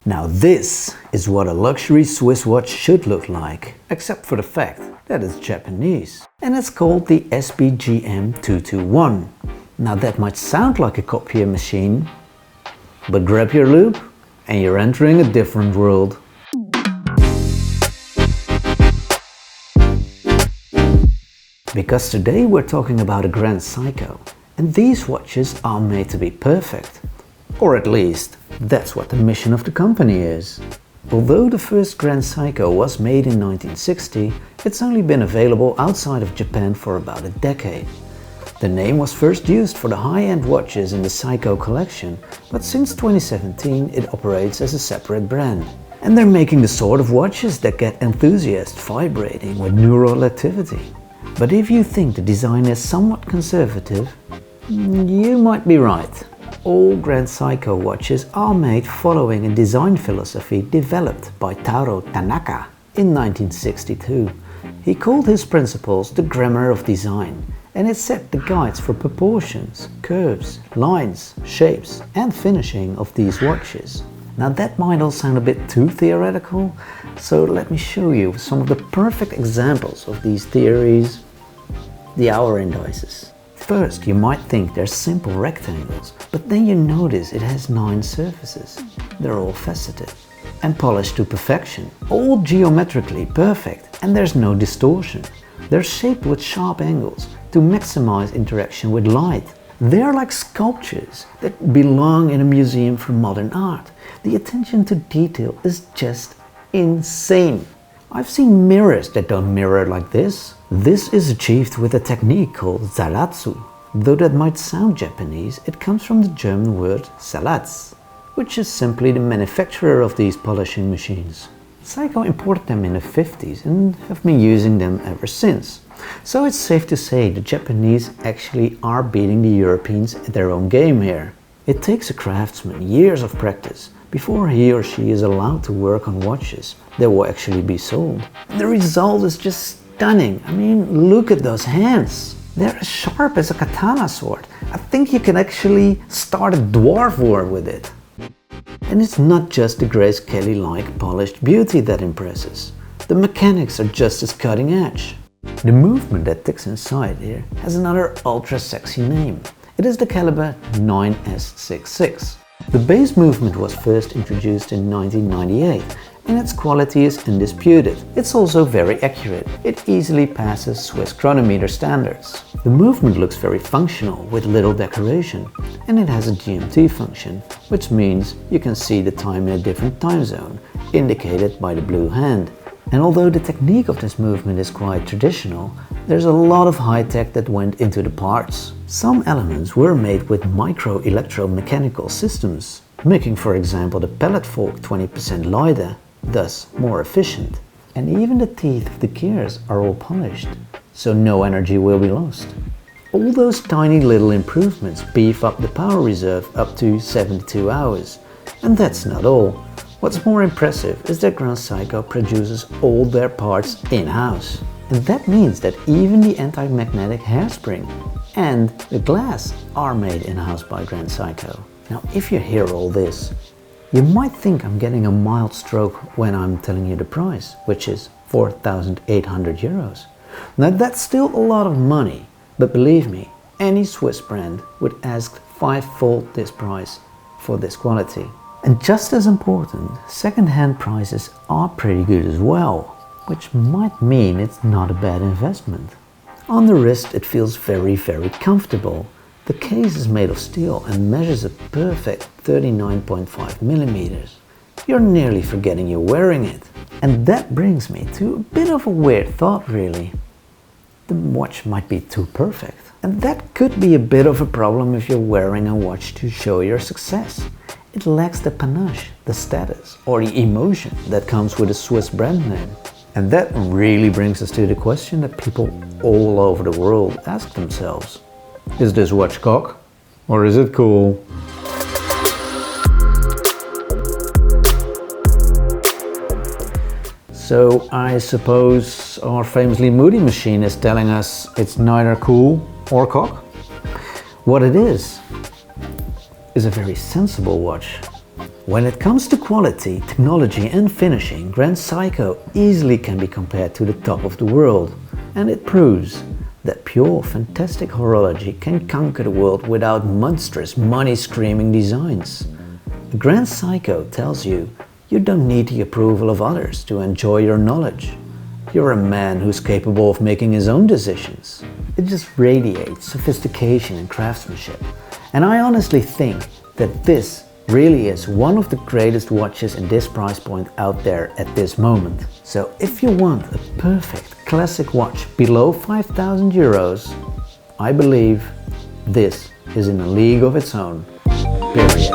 Now this is what a luxury Swiss watch should look like, except for the fact that it's Japanese. And it's called the SGBM221. Now that might sound like a copier machine, but grab your loupe and you're entering a different world. Because today we're talking about a Grand Seiko, and these watches are made to be perfect. Or at least, that's what the mission of the company is. Although the first Grand Seiko was made in 1960, it's only been available outside of Japan for about a decade. The name was first used for the high-end watches in the Seiko collection, but since 2017 it operates as a separate brand. And they're making the sort of watches that get enthusiasts vibrating with neural activity. But if you think the design is somewhat conservative, you might be right. All Grand Seiko watches are made following a design philosophy developed by Taro Tanaka in 1962. He called his principles the grammar of design, and it set the guides for proportions, curves, lines, shapes and finishing of these watches. Now that might all sound a bit too theoretical, so let me show you some of the perfect examples of these theories. The hour indices. First, you might think they're simple rectangles, but then you notice it has 9 surfaces. They're all faceted and polished to perfection, all geometrically perfect, and there's no distortion. They're shaped with sharp angles to maximize interaction with light. They're like sculptures that belong in a museum for modern art. The attention to detail is just insane. I've seen mirrors that don't mirror like this. This is achieved with a technique called zaratsu. Though that might sound Japanese, it comes from the German word Salatz, which is simply the manufacturer of these polishing machines. Seiko imported them in the 50s and have been using them ever since. So it's safe to say the Japanese actually are beating the Europeans at their own game here. It takes a craftsman years of practice before he or she is allowed to work on watches that will actually be sold. And the result is just stunning. I mean, look at those hands. They're as sharp as a katana sword. I think you can actually start a dwarf war with it. And it's not just the Grace Kelly-like polished beauty that impresses. The mechanics are just as cutting edge. The movement that ticks inside here has another ultra sexy name. It is the caliber 9S66. The base movement was first introduced in 1998 and its quality is undisputed. It's also very accurate. It easily passes Swiss chronometer standards. The movement looks very functional with little decoration, and it has a GMT function, which means you can see the time in a different time zone, indicated by the blue hand. And although the technique of this movement is quite traditional, there's a lot of high tech that went into the parts. Some elements were made with micro electromechanical systems, making for example the pallet fork 20% lighter, thus more efficient. And even the teeth of the gears are all polished, so no energy will be lost. All those tiny little improvements beef up the power reserve up to 72 hours. And that's not all. What's more impressive is that Grand Seiko produces all their parts in-house. And that means that even the anti-magnetic hairspring and the glass are made in-house by Grand Seiko. Now if you hear all this, you might think I'm getting a mild stroke when I'm telling you the price, which is 4,800 euros. Now that's still a lot of money, but believe me, any Swiss brand would ask 5-fold this price for this quality. And just as important, second-hand prices are pretty good as well, which might mean it's not a bad investment. On the wrist it feels very comfortable. The case is made of steel and measures a perfect 39.5 millimeters. You're nearly forgetting you're wearing it. And that brings me to a bit of a weird thought really. The watch might be too perfect. And that could be a bit of a problem if you're wearing a watch to show your success. It lacks the panache, the status or the emotion that comes with a Swiss brand name. And that really brings us to the question that people all over the world ask themselves. Is this watch cock or is it cool? So I suppose our famously moody machine is telling us it's neither cool or cock? What it is a very sensible watch. When it comes to quality, technology and finishing, Grand Seiko easily can be compared to the top of the world. And it proves that pure, fantastic horology can conquer the world without monstrous, money-screaming designs. The Grand Seiko tells you you don't need the approval of others to enjoy your knowledge. You're a man who's capable of making his own decisions. It just radiates sophistication and craftsmanship. And I honestly think that this really is one of the greatest watches in this price point out there at this moment. So if you want a perfect classic watch below 5,000 euros, I believe this is in a league of its own. Period.